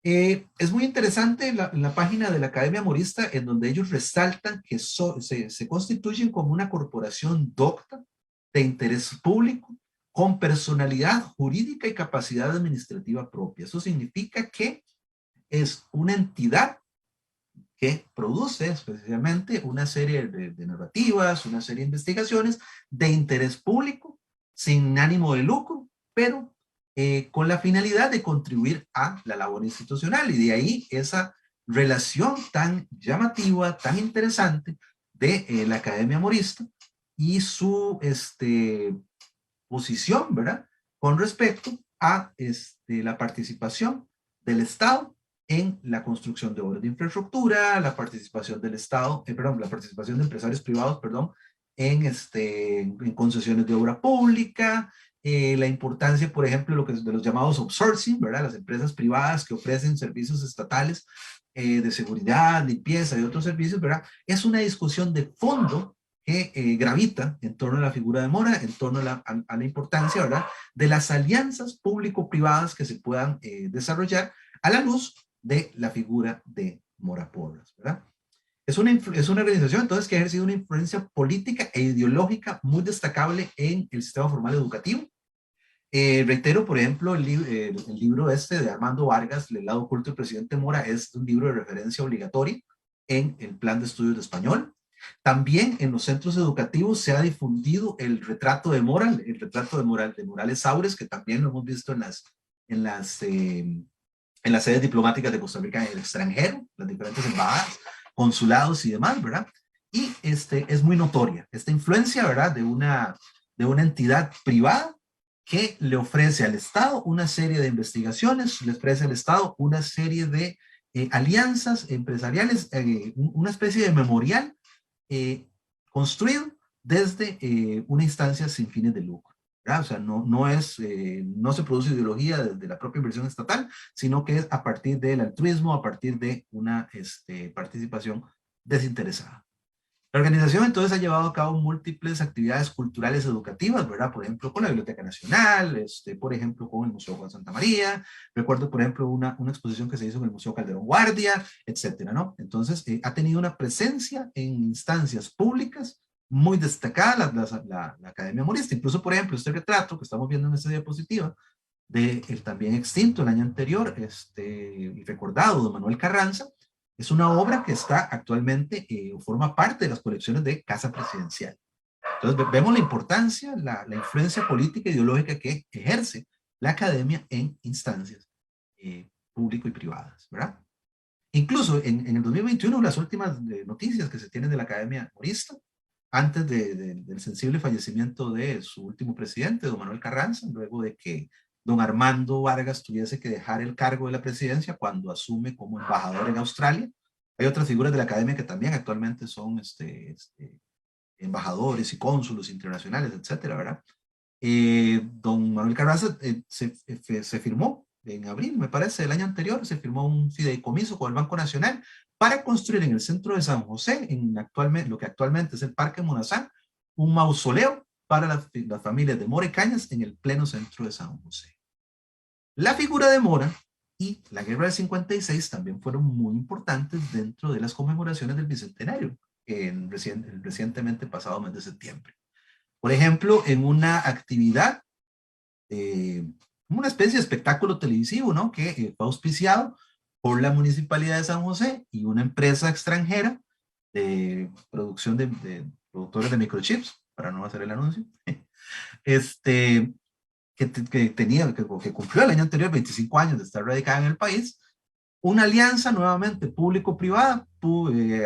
Es muy interesante la página de la Academia Morista, en donde ellos resaltan que se constituyen como una corporación docta de interés público con personalidad jurídica y capacidad administrativa propia. Eso significa que es una entidad que produce especialmente una serie de narrativas, una serie de investigaciones de interés público, sin ánimo de lucro, pero con la finalidad de contribuir a la labor institucional, y de ahí esa relación tan llamativa, tan interesante de la Academia Morista y su posición, ¿verdad?, con respecto a la participación del Estado en la construcción de obras de infraestructura, la participación del Estado, la participación de empresarios privados, perdón, en concesiones de obra pública, la importancia, por ejemplo, de los llamados outsourcing, ¿verdad?, las empresas privadas que ofrecen servicios estatales de seguridad, limpieza y otros servicios, ¿verdad? Es una discusión de fondo que gravita en torno a la figura de Mora, en torno a la importancia, ¿verdad?, de las alianzas público-privadas que se puedan desarrollar a la luz de la figura de Mora Porras, ¿verdad? Es una organización, entonces, que ha ejercido una influencia política e ideológica muy destacable en el sistema formal educativo. Reitero, por ejemplo, el libro de Armando Vargas, El lado oculto del presidente Mora, es un libro de referencia obligatoria en el plan de estudios de español. También en los centros educativos se ha difundido el retrato de Mora, el retrato de Morales Saures, que también lo hemos visto en las sedes diplomáticas de Costa Rica en el extranjero, las diferentes embajadas, consulados y demás, ¿verdad? Y es muy notoria esta influencia, ¿verdad?, de una entidad privada que le ofrece al Estado una serie de investigaciones, le ofrece al Estado una serie de alianzas empresariales, una especie de memorial construido desde una instancia sin fines de lucro, ¿verdad? O sea, no se produce ideología desde la propia inversión estatal, sino que es a partir del altruismo, a partir de una participación desinteresada. La organización entonces ha llevado a cabo múltiples actividades culturales educativas, ¿verdad? Por ejemplo, con la Biblioteca Nacional, por ejemplo, con el Museo Juan Santa María. Recuerdo, por ejemplo, una exposición que se hizo en el Museo Calderón Guardia, etcétera, ¿no? Entonces, ha tenido una presencia en instancias públicas muy destacada la Academia Morista. Incluso, por ejemplo, este retrato que estamos viendo en esta diapositiva del también extinto el año anterior y recordado de Manuel Carranza, es una obra que está actualmente o forma parte de las colecciones de Casa Presidencial. Entonces vemos la importancia, la influencia política e ideológica que ejerce la academia en instancias público y privadas, ¿verdad? Incluso en el 2021, las últimas noticias que se tienen de la Academia Morista, antes del sensible fallecimiento de su último presidente, don Manuel Carranza, luego de que don Armando Vargas tuviese que dejar el cargo de la presidencia cuando asume como embajador en Australia. Hay otras figuras de la academia que también actualmente son embajadores y cónsulos internacionales, etcétera, ¿verdad? Don Manuel Carranza se firmó en abril, me parece, del año anterior, se firmó un fideicomiso con el Banco Nacional para construir en el centro de San José, lo que actualmente es el Parque Monazán, un mausoleo para las familias de Mora y Cañas en el pleno centro de San José. La figura de Mora y la Guerra del 56 también fueron muy importantes dentro de las conmemoraciones del Bicentenario, el recientemente pasado mes de septiembre. Por ejemplo, en una actividad, una especie de espectáculo televisivo, ¿no?, que fue auspiciado por la Municipalidad de San José y una empresa extranjera de producción de productores de microchips, para no hacer el anuncio, que cumplió el año anterior 25 años de estar radicada en el país, una alianza nuevamente público-privada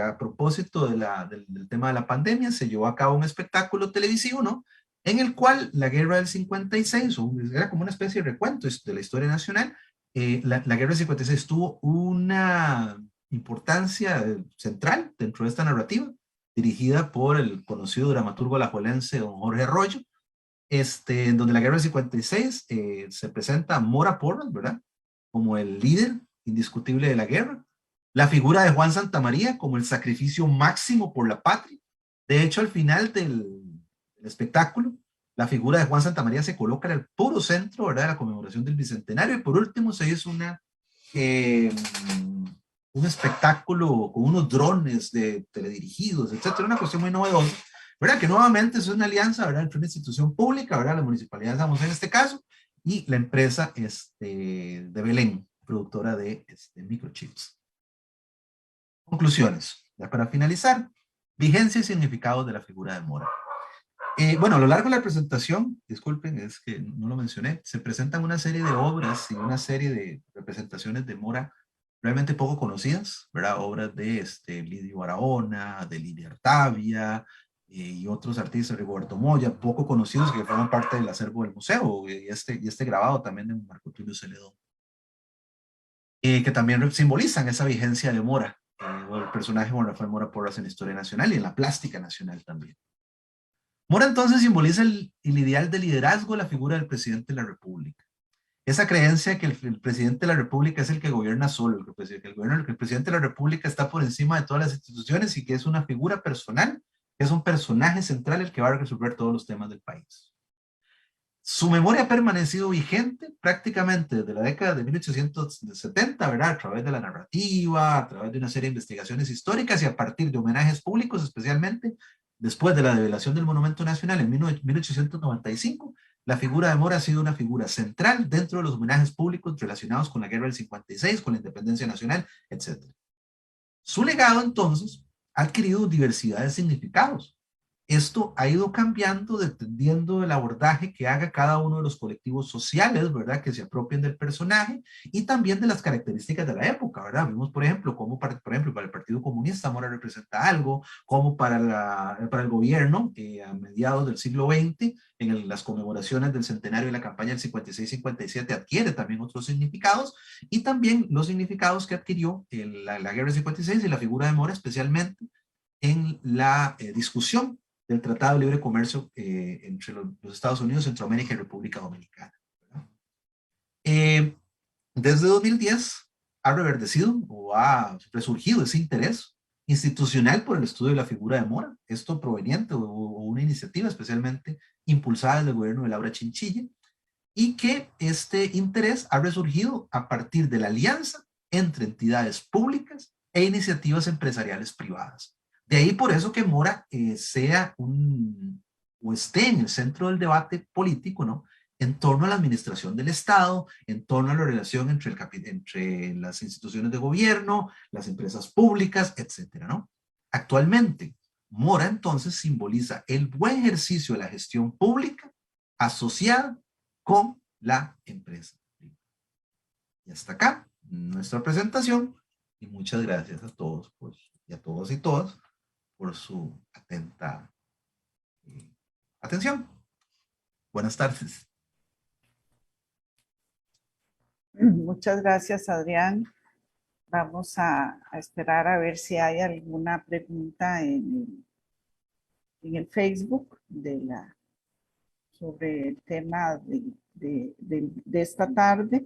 a propósito del tema de la pandemia. Se llevó a cabo un espectáculo televisivo, ¿no?, en el cual la Guerra del 56, era como una especie de recuento de la historia nacional. La Guerra del 56 tuvo una importancia central dentro de esta narrativa, dirigida por el conocido dramaturgo alajuelense don Jorge Arroyo, en donde la Guerra del 56 se presenta a Mora Porras, ¿verdad?, como el líder indiscutible de la guerra, la figura de Juan Santamaría como el sacrificio máximo por la patria. De hecho, al final del espectáculo, la figura de Juan Santamaría se coloca en el puro centro, ¿verdad?, de la conmemoración del Bicentenario. Y por último se hizo un espectáculo con unos drones teledirigidos, etcétera, una cuestión muy novedosa, ¿verdad?, que nuevamente es una alianza, ¿verdad?, entre una institución pública, ¿verdad?, la Municipalidad de San José en este caso, y la empresa de Belén, productora de microchips. Conclusiones, ya para finalizar: vigencia y significado de la figura de Mora. Bueno, a lo largo de la presentación, disculpen, es que no lo mencioné, se presentan una serie de obras y una serie de representaciones de Mora realmente poco conocidas, ¿verdad? Obras de Lidio Barahona, de Lidia Artavia, y otros artistas, Rigoberto Moya, poco conocidos que forman parte del acervo del museo, y este grabado también de Marco Tulio Celedón, que también simbolizan esa vigencia de Mora, o el personaje Juan Rafael Mora Porras en la historia nacional y en la plástica nacional también. Mora entonces simboliza el ideal de liderazgo, la figura del presidente de la República. Esa creencia que el presidente de la República es el que gobierna solo, que el presidente de la República está por encima de todas las instituciones y que es una figura personal, que es un personaje central el que va a resolver todos los temas del país. Su memoria ha permanecido vigente prácticamente desde la década de 1870, ¿verdad? A través de la narrativa, a través de una serie de investigaciones históricas y a partir de homenajes públicos, especialmente después de la develación del Monumento Nacional en 1895, la figura de Mora ha sido una figura central dentro de los homenajes públicos relacionados con la Guerra del 56, con la Independencia Nacional, etc. Su legado, entonces, ha adquirido diversidad de significados. Esto ha ido cambiando dependiendo del abordaje que haga cada uno de los colectivos sociales, ¿verdad? Que se apropien del personaje y también de las características de la época, ¿verdad? Vimos, por ejemplo, cómo para el Partido Comunista Mora representa algo, como para el gobierno a mediados del siglo XX, en las conmemoraciones del centenario de la campaña del 56-57 adquiere también otros significados y también los significados que adquirió la Guerra del 56 y la figura de Mora, especialmente en la discusión del Tratado de Libre Comercio entre los Estados Unidos, Centroamérica y República Dominicana. Desde 2010 ha reverdecido o ha resurgido ese interés institucional por el estudio de la figura de Mora, esto proveniente o una iniciativa especialmente impulsada desde el gobierno de Laura Chinchilla, y que este interés ha resurgido a partir de la alianza entre entidades públicas e iniciativas empresariales privadas. De ahí por eso que Mora o esté en el centro del debate político, ¿no? En torno a la administración del Estado, en torno a la relación entre las instituciones de gobierno, las empresas públicas, etcétera, ¿no? Actualmente, Mora entonces simboliza el buen ejercicio de la gestión pública asociada con la empresa. Y hasta acá nuestra presentación y muchas gracias a todos y a todos y todas por su atenta atención. Buenas tardes. Muchas gracias, Adrián. Vamos a esperar a ver si hay alguna pregunta en el Facebook sobre el tema de esta tarde.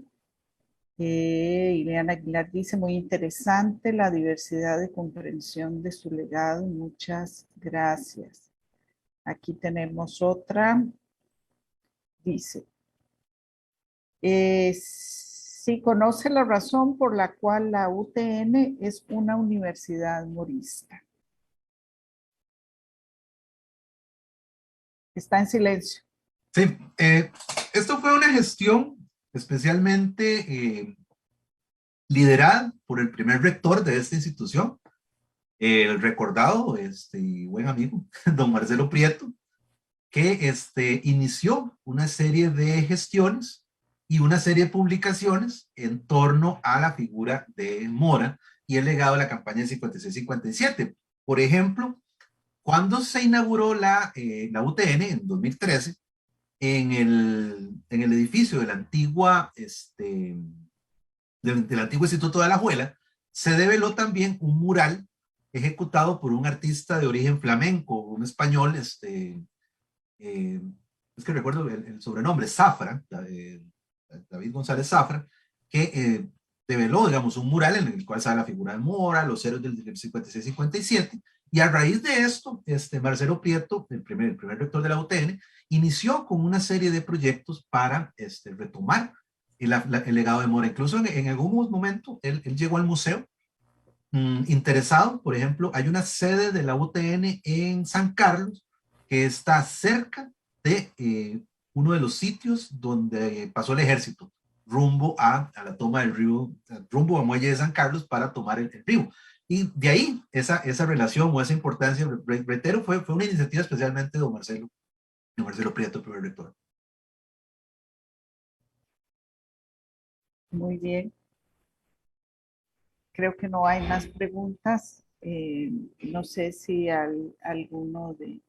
Ileana Aguilar dice, muy interesante la diversidad de comprensión de su legado. Muchas gracias. Aquí tenemos otra. Dice, si conoce la razón por la cual la UTN es una universidad morista. Está en silencio. Sí, esto fue una gestión especialmente liderada por el primer rector de esta institución, el recordado buen amigo, don Marcelo Prieto, que inició una serie de gestiones y una serie de publicaciones en torno a la figura de Mora y el legado de la campaña de 56-57. Por ejemplo, cuando se inauguró la UTN en 2013, en el edificio de la antigua, del antiguo Instituto de Alajuela, se develó también un mural ejecutado por un artista de origen flamenco, un español, es que recuerdo el sobrenombre, Zafra, David González Zafra, que develó, digamos, un mural en el cual sale la figura de Mora, los héroes del 56-57, y a raíz de esto, Marcelo Prieto, el primer rector de la UTN, inició con una serie de proyectos para retomar el legado de Mora. Incluso en algún momento él llegó al museo interesado. Por ejemplo, hay una sede de la UTN en San Carlos que está cerca de uno de los sitios donde pasó el ejército, rumbo a la toma del río, rumbo a Muelle de San Carlos para tomar el río. Y de ahí esa relación o esa importancia, reitero, fue una iniciativa especialmente de Marcelo Prieto, primer rector. Muy bien. creo que no hay más preguntas. No sé si alguno del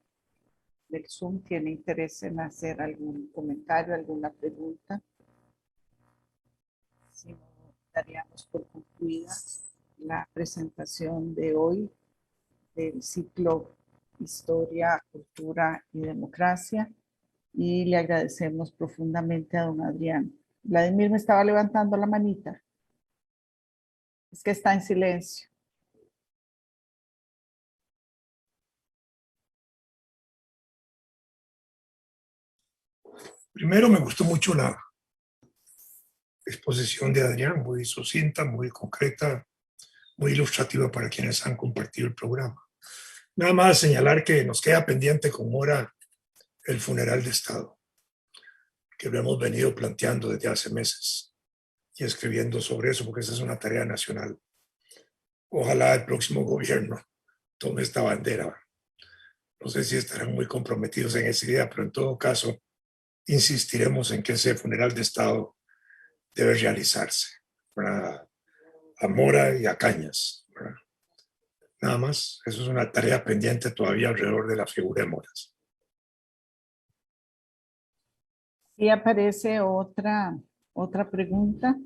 Zoom tiene interés en hacer algún comentario, alguna pregunta. Si no, daríamos por concluida la presentación de hoy del ciclo Historia, Cultura y Democracia, y le agradecemos profundamente a don Adrián. Vladimir me estaba levantando la manita. Es que está en silencio. Primero, me gustó mucho la exposición de Adrián, muy sucinta, muy concreta, muy ilustrativa para quienes han compartido el programa. Nada más señalar que nos queda pendiente con Mora el funeral de Estado, que lo hemos venido planteando desde hace meses y escribiendo sobre eso, porque esa es una tarea nacional. Ojalá el próximo gobierno tome esta bandera. No sé si estarán muy comprometidos en esa idea, pero en todo caso, insistiremos en que ese funeral de Estado debe realizarse para a Mora y a Cañas, ¿verdad? Nada más, eso es una tarea pendiente todavía alrededor de la figura de Moras. Y aparece otra pregunta.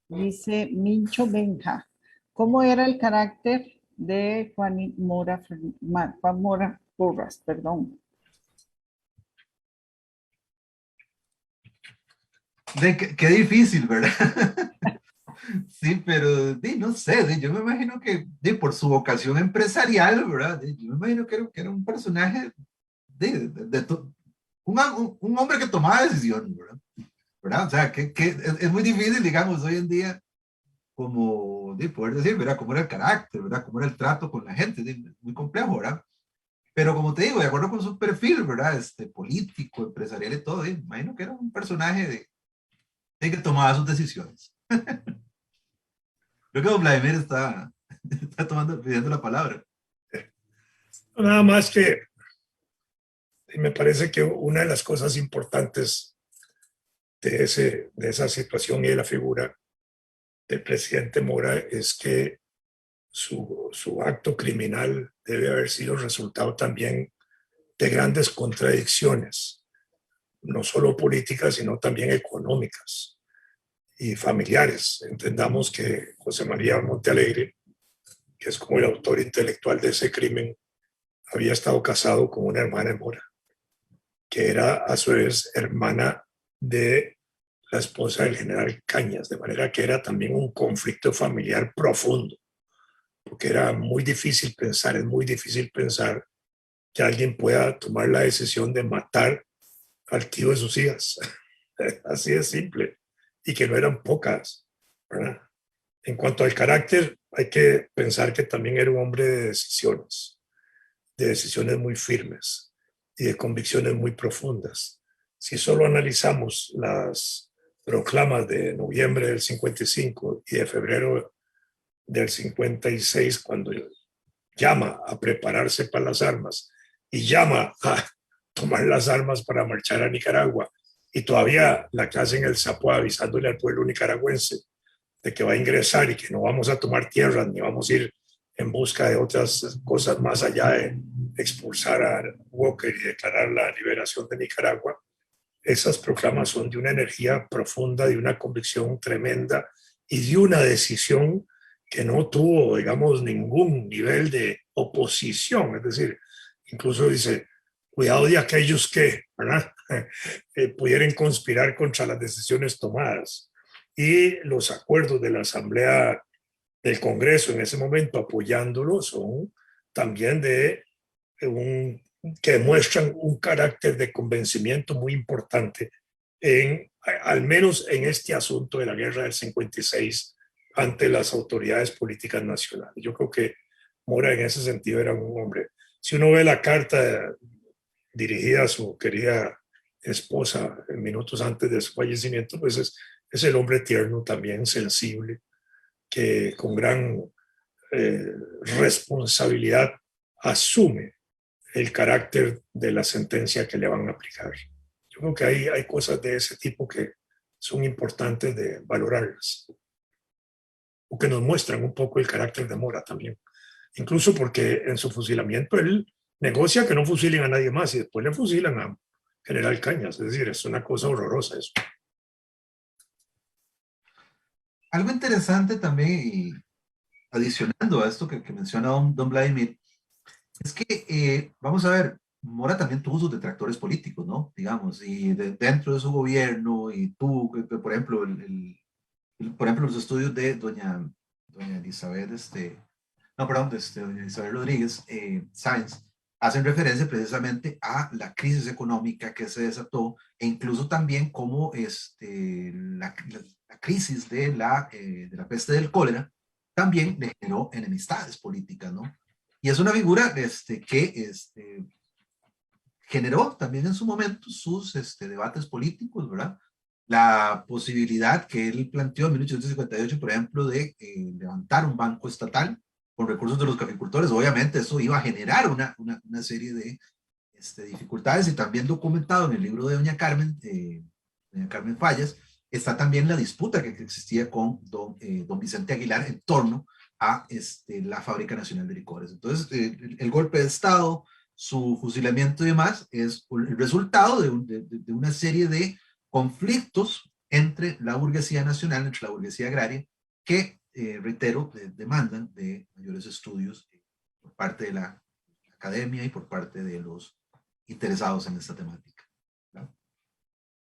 Dice Mincho Benja, ¿cómo era el carácter de Juan Mora Porras? Perdón. Qué difícil, ¿verdad? Sí, pero no sé, yo me imagino que por su vocación empresarial, ¿verdad? Yo me imagino que era un personaje un hombre que tomaba decisiones, ¿verdad? O sea, que es muy difícil, digamos, hoy en día, como poder decir, ¿verdad? Cómo era el carácter, ¿verdad? Cómo era el trato con la gente, muy complejo, ¿verdad? Pero como te digo, de acuerdo con su perfil, ¿verdad? Político, empresarial y todo, imagino que era un personaje de que tomaba sus decisiones. Creo que don Vladimir está pidiendo la palabra. Nada más que me parece que una de las cosas importantes de esa situación y de la figura del presidente Mora es que su acto criminal debe haber sido resultado también de grandes contradicciones, no solo políticas, sino también económicas y familiares. Entendamos que José María Montealegre, que es como el autor intelectual de ese crimen, había estado casado con una hermana de Mora, que era a su vez hermana de la esposa del general Cañas, de manera que era también un conflicto familiar profundo, porque era muy difícil pensar, es muy difícil pensar que alguien pueda tomar la decisión de matar al tío de sus hijas. Así de simple. Y que no eran pocas, ¿verdad? En cuanto al carácter, hay que pensar que también era un hombre de decisiones muy firmes y de convicciones muy profundas. Si solo analizamos las proclamas de noviembre del 55 y de febrero del 56, cuando llama a prepararse para las armas y llama a tomar las armas para marchar a Nicaragua, y todavía la que hacen el Zapo avisándole al pueblo nicaragüense de que va a ingresar y que no vamos a tomar tierras ni vamos a ir en busca de otras cosas más allá de expulsar a Walker y declarar la liberación de Nicaragua. Esas proclamas son de una energía profunda, de una convicción tremenda y de una decisión que no tuvo, digamos, ningún nivel de oposición. Es decir, incluso dice, cuidado de aquellos que, ¿verdad? Pudieran conspirar contra las decisiones tomadas. Y los acuerdos de la Asamblea del Congreso en ese momento apoyándolo son también que demuestran un carácter de convencimiento muy importante, al menos en este asunto de la guerra del 56 ante las autoridades políticas nacionales. Yo creo que Mora en ese sentido era un hombre. Si uno ve la carta dirigida a su querida esposa en minutos antes de su fallecimiento, pues es el hombre tierno también, sensible, que con gran responsabilidad asume el carácter de la sentencia que le van a aplicar. Yo creo que hay cosas de ese tipo que son importantes de valorarlas. o que nos muestran un poco el carácter de Mora también. Incluso porque en su fusilamiento él negocia que no fusilen a nadie más y después le fusilan a General Cañas. Es decir, es una cosa horrorosa eso. Algo interesante también, y adicionando a esto que menciona don Vladimir, es que, vamos a ver, Mora también tuvo sus detractores políticos, ¿no? Digamos, y dentro de su gobierno, y tuvo, por ejemplo, por ejemplo, los estudios de doña Elizabeth, no, perdón, doña Isabel Rodríguez Sáenz, hacen referencia precisamente a la crisis económica que se desató, e incluso también como la crisis de la peste del cólera también le generó enemistades políticas, ¿no? Y es una figura que generó también en su momento sus debates políticos, ¿verdad? La posibilidad que él planteó en 1858, por ejemplo, de levantar un banco estatal con recursos de los caficultores. Obviamente eso iba a generar una serie de dificultades, y también documentado en el libro de doña Carmen Fallas, está también la disputa que existía con don Vicente Aguilar en torno a la Fábrica Nacional de Licores. Entonces, el golpe de Estado, su fusilamiento y demás, es el resultado de una serie de conflictos entre la burguesía nacional, entre la burguesía agraria, que, reitero, demandan de mayores estudios por parte de la academia y por parte de los interesados en esta temática, ¿no?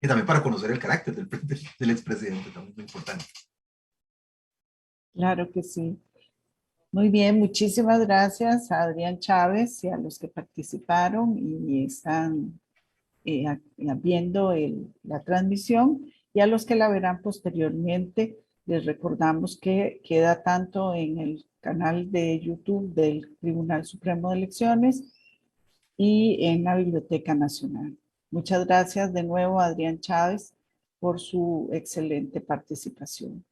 Y también para conocer el carácter del expresidente, también es muy importante. Claro que sí. Muy bien, muchísimas gracias a Adrián Chávez y a los que participaron y están viendo la transmisión, y a los que la verán posteriormente. Les recordamos que queda tanto en el canal de YouTube del Tribunal Supremo de Elecciones y en la Biblioteca Nacional. Muchas gracias de nuevo a Adrián Chávez por su excelente participación.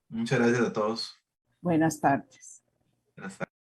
Muchas gracias a todos. Buenas tardes. Buenas tardes.